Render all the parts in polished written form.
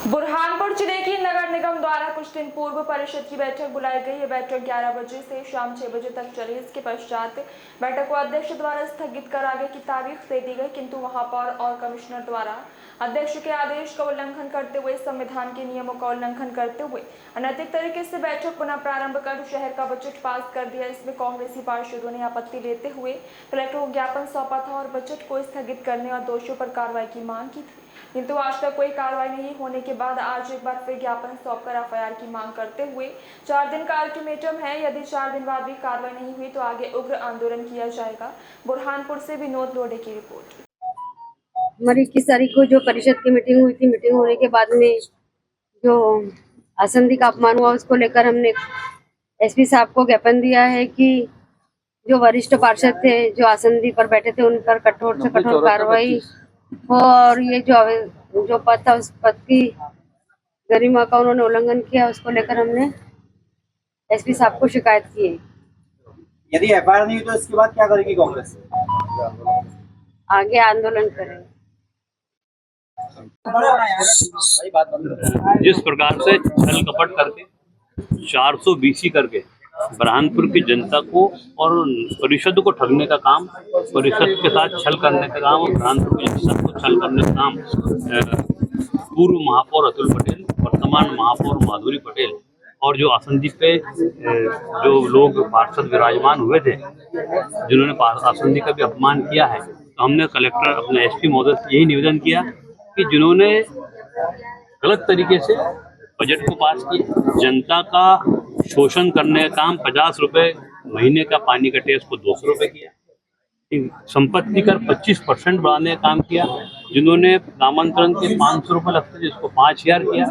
बुरहानपुर जिले की नगर निगम द्वारा कुछ दिन पूर्व परिषद की बैठक बुलाई गई। ये बैठक 11 बजे से शाम 6 बजे तक चली। इसके पश्चात बैठक को अध्यक्ष द्वारा स्थगित कर आगे की तारीख दे दी गई, किंतु महापौर और कमिश्नर द्वारा अध्यक्ष के आदेश का उल्लंघन करते हुए, संविधान के नियमों का उल्लंघन करते हुए अनैतिक तरीके से बैठक पुनः प्रारंभ कर शहर का बजट पास कर दिया। इसमें कांग्रेसी पार्षदों ने आपत्ति लेते हुए कलेक्टर को ज्ञापन सौंपा था और बजट को स्थगित करने और दोषियों पर कार्रवाई की मांग की थी, किंतु आज तक कोई कार्रवाई नहीं होने के बाद आज एक बार फिर ज्ञापन सौंपकर एफआईआर की मांग करते हुए 4 दिन का अल्टीमेटम है। यदि 4 दिन बाद भी कार्रवाई नहीं हुई तो आगे उग्र आंदोलन किया जाएगा। बुरहानपुर से विनोद लोढ़े की रिपोर्ट। हमारी 21 तारीख को जो परिषद की मीटिंग हुई थी, मीटिंग होने के बाद में जो आसंदी का अपमान हुआ उसको लेकर हमने एसपी साहब को ज्ञापन दिया है कि जो वरिष्ठ पार्षद थे जो आसंदी पर बैठे थे उन पर कठोर से कठोर कार्रवाई हो और ये जो पद था उस पद की गरिमा का उन्होंने उल्लंघन किया, उसको लेकर हमने एसपी साहब को शिकायत की है। यदि एफआईआर नहीं हुई तो इसके बाद क्या करेगी कांग्रेस? आगे आंदोलन करेंगे। जिस प्रकार से छल कपट करके 420 करके बुरहानपुर की जनता को और परिषद को ठगने का काम, परिषद के साथ छल करने का काम और बुरहानपुर की जनता को छल करने का काम पूर्व महापौर अतुल पटेल, वर्तमान महापौर माधुरी पटेल और जो आसंदी पे जो लोग पार्षद विराजमान हुए थे जिन्होंने आसंदी का भी अपमान किया है, तो हमने कलेक्टर अपने एसपी महोदय से यही निवेदन किया कि जिन्होंने गलत तरीके से बजट को पास किया, जनता का शोषण करने का काम, 50 रुपए महीने का पानी का टेस्ट को 200 रुपए किया, संपत्ति कर 25% बढ़ाने का काम किया, जिन्होंने नामांतरण के 500 रुपए लगते जिसको 5000 किया,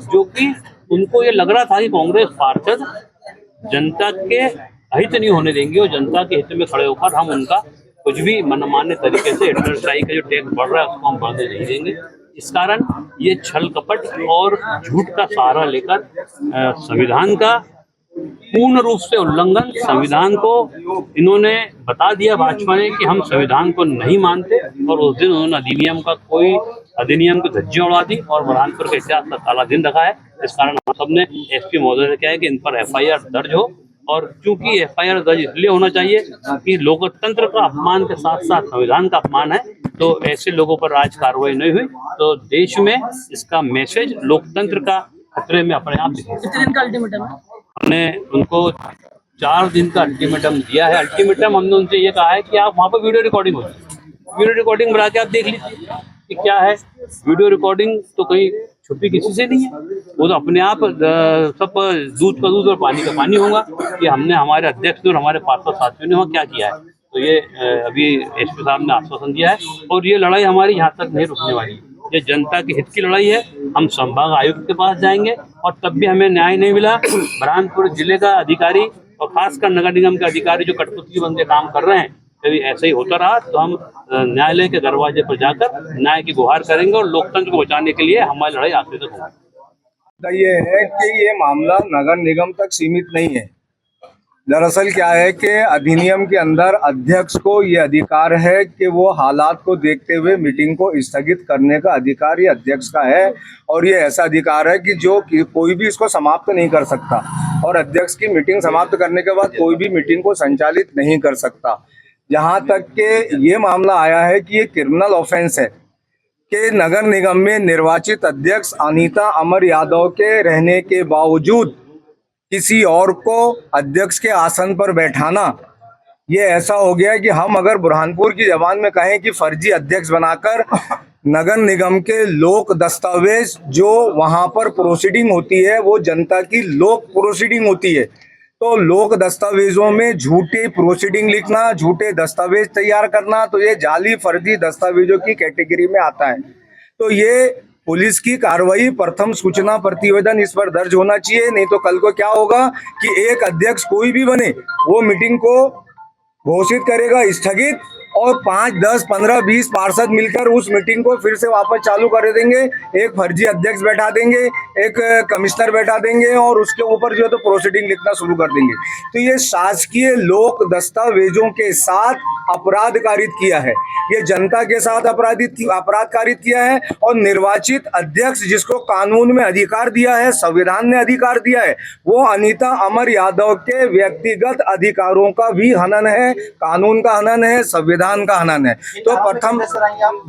जो कि उनको ये लग रहा था कि कांग्रेस पार्षद जनता के हित नहीं होने देंगे और जनता के हित में खड़े होकर हम उनका कुछ भी मनमान्य तरीके से इंडस्ट्री का जो टैक्स बढ़ रहा है उसको हम बढ़ने नहीं देंगे। इस कारण ये छल कपट और झूठ का सहारा लेकर संविधान का पूर्ण रूप से उल्लंघन, संविधान को इन्होंने बता दिया भाजपा ने कि हम संविधान को नहीं मानते और उस दिन उन्होंने अधिनियम की धज्जियां उड़ा दी और बुरहानपुर के इतिहास का काला दिन रखा है। इस कारण हम सबने एसपी महोदय से कहा है कि इन पर एफआईआर दर्ज हो, और क्योंकि एफआईआर दर्ज इसलिए होना चाहिए कि लोकतंत्र का अपमान के साथ साथ संविधान का अपमान है, तो ऐसे लोगों पर आज कार्रवाई नहीं हुई तो देश में इसका मैसेज लोकतंत्र का खतरे में अपने आप दिखेगा। कितने दिन का अल्टीमेटम है? हमने उनको 4 दिन का अल्टीमेटम दिया है। अल्टीमेटम हमने उनसे ये कहा है कि आप वहाँ पर वीडियो रिकॉर्डिंग होगी, वीडियो रिकॉर्डिंग बना के आप देख लीजिए कि क्या है। वीडियो रिकॉर्डिंग तो कहीं छुपी किसी से नहीं है, वो तो अपने आप सब दूध का दूध और पानी का पानी होगा कि हमने हमारे अध्यक्ष और हमारे पार्षद साथियों ने वहाँ क्या किया है। तो ये अभी एसपी साहब ने आश्वासन दिया है और ये लड़ाई हमारी यहाँ तक नहीं रुकने वाली है। ये जनता के हित की लड़ाई है। हम संभाग आयुक्त के पास जाएंगे और तब भी हमें न्याय नहीं मिला। बुरहानपुर जिले का अधिकारी और खासकर नगर निगम के अधिकारी जो कठपुतली बन के काम कर रहे हैं, यदि ऐसे ही होता रहा तो हम न्यायालय के दरवाजे पर जाकर न्याय की गुहार करेंगे और लोकतंत्र को बचाने के लिए हमारी लड़ाई आखिर तक होगी। ये है कि ये मामला नगर निगम तक सीमित नहीं है। दरअसल क्या है कि अधिनियम के अंदर अध्यक्ष को ये अधिकार है कि वो हालात को देखते हुए मीटिंग को स्थगित करने का अधिकार ये अध्यक्ष का है, और ये ऐसा अधिकार है कि जो कोई भी इसको समाप्त नहीं कर सकता, और अध्यक्ष की मीटिंग समाप्त करने के बाद कोई भी मीटिंग को संचालित नहीं कर सकता। जहाँ तक कि ये मामला आया है कि ये क्रिमिनल ऑफेंस है कि नगर निगम में निर्वाचित अध्यक्ष अनीता अमर यादव के रहने के बावजूद किसी और को अध्यक्ष के आसन पर बैठाना, ये ऐसा हो गया है कि हम अगर बुरहानपुर की जबान में कहें कि फर्जी अध्यक्ष बनाकर नगर निगम के लोक दस्तावेज जो वहां पर प्रोसीडिंग होती है वो जनता की लोक प्रोसीडिंग होती है, तो लोक दस्तावेजों में झूठे प्रोसीडिंग लिखना, झूठे दस्तावेज तैयार करना, तो ये जाली फर्जी दस्तावेजों की कैटेगरी में आता है। तो ये पुलिस की कार्रवाई, प्रथम सूचना प्रतिवेदन इस पर दर्ज होना चाहिए, नहीं तो कल को क्या होगा कि एक अध्यक्ष कोई भी बने वो मीटिंग को घोषित करेगा स्थगित और 5, 10, 15, 20 पार्षद मिलकर उस मीटिंग को फिर से वापस चालू कर देंगे, एक फर्जी अध्यक्ष बैठा देंगे एक कमिश्नर बैठा देंगे और उसके ऊपर जो है तो प्रोसीडिंग लिखना शुरू कर देंगे। तो ये शासकीय लोक दस्तावेजों के साथ अपराध कारित किया है, ये जनता के साथ अपराध कारित किया है। और निर्वाचित अध्यक्ष जिसको कानून में अधिकार दिया है, संविधान ने अधिकार दिया है, वो अनीता अमर यादव के व्यक्तिगत अधिकारों का भी हनन है, कानून का हनन है, संविधान का हनन है। तो प्रथम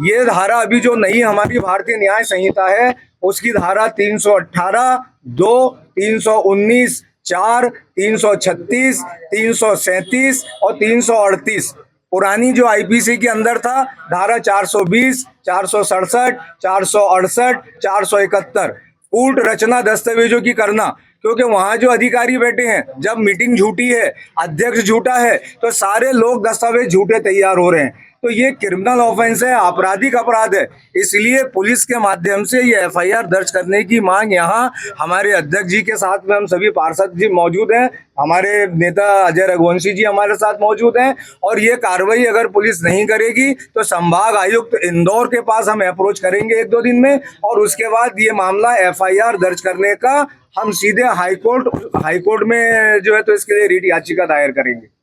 ये धारा अभी जो नई हमारी भारतीय न्याय संहिता है उसकी धारा 318, 2, 319, 4, 336, 337 और 338 पुरानी जो आईपीसी के अंदर था धारा 420, 467, 468, 471 कूट रचना दस्तावेजों की करना, क्योंकि वहां जो अधिकारी बैठे हैं, जब मीटिंग झूठी है, अध्यक्ष झूठा है, तो सारे लोग दस्तावेज झूठे तैयार हो रहे हैं। तो ये क्रिमिनल ऑफेंस है, आपराधिक अपराध है। इसलिए पुलिस के माध्यम से ये एफआईआर दर्ज करने की मांग यहाँ हमारे अध्यक्ष जी के साथ में हम सभी पार्षद जी मौजूद हैं, हमारे नेता अजय रघुवंशी जी हमारे साथ मौजूद हैं। और ये कार्रवाई अगर पुलिस नहीं करेगी तो संभाग आयुक्त इंदौर के पास हम अप्रोच करेंगे 1-2 दिन में, और उसके बाद ये मामला एफआईआर दर्ज करने का हम सीधे हाईकोर्ट में जो है तो इसके लिए रिट याचिका दायर करेंगे।